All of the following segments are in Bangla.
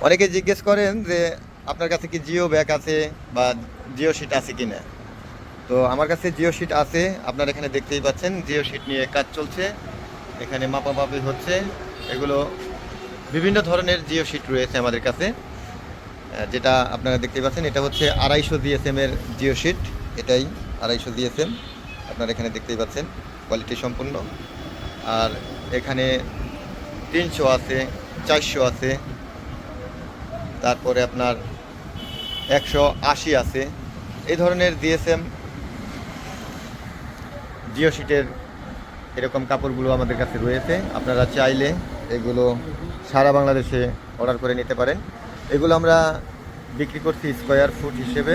অনেকে জিজ্ঞেস করেন যে আপনার কাছে কি জিও ব্যাগ আছে বা জিও শিট আছে কি না। তো আমার কাছে জিও শিট আছে, আপনারা এখানে দেখতেই পাচ্ছেন জিও শিট নিয়ে কাজ চলছে, এখানে মাপামাপি হচ্ছে। এগুলো বিভিন্ন ধরনের জিও শিট রয়েছে আমাদের কাছে, যেটা আপনারা দেখতেই পাচ্ছেন এটা হচ্ছে 250 জিএসএম এর জিও শিট। এটাই 250 জিএসএম, আপনারা এখানে দেখতেই পাচ্ছেন কোয়ালিটি সম্পূর্ণ। আর এখানে 300 আছে, 400 আছে, তারপরে আপনার 180 আছে। এই ধরনের জিএসএম জিও শিটের এরকম কাপড়গুলো আমাদের কাছে রয়েছে। আপনারা চাইলে এগুলো সারা বাংলাদেশে অর্ডার করে নিতে পারেন। এগুলো আমরা বিক্রি করছি স্কোয়ার ফুট হিসেবে,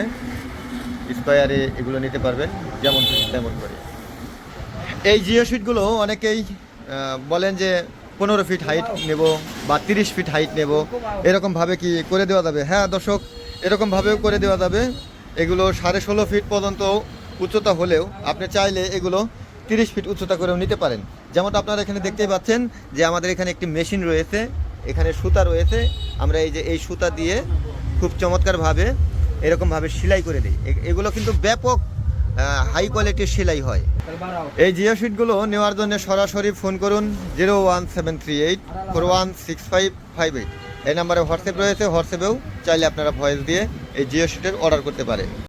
স্কোয়ারে এগুলো নিতে পারবেন যেমন খুশি তেমন করে। এই জিও শিটগুলো অনেকেই বলেন যে 15 ফিট হাইট নেব বা 30 ফিট হাইট নেব, এরকমভাবে কি করে দেওয়া যাবে? হ্যাঁ দর্শক, এরকমভাবেও করে দেওয়া যাবে। এগুলো 16.5 ফিট পর্যন্ত উচ্চতা হলেও আপনি চাইলে এগুলো 30 ফিট উচ্চতা করেও নিতে পারেন। যেমনটা আপনারা এখানে দেখতেই পাচ্ছেন যে আমাদের এখানে একটি মেশিন রয়েছে, এখানে সুতা রয়েছে। আমরা এই যে এই সুতা দিয়ে খুব চমৎকারভাবে এরকমভাবে সেলাই করে দিই। এগুলো কিন্তু ব্যাপক হাই কোয়ালিটির সেলাই হয়। এই জিও শিটগুলো নেওয়ার জন্য সরাসরি ফোন করুন 01738416558। এই নাম্বারে হোয়াটসঅ্যাপ রয়েছে, হোয়াটসঅ্যাপেও চাইলে আপনারা ভয়েস দিয়ে এই জিও শিটের অর্ডার করতে পারেন।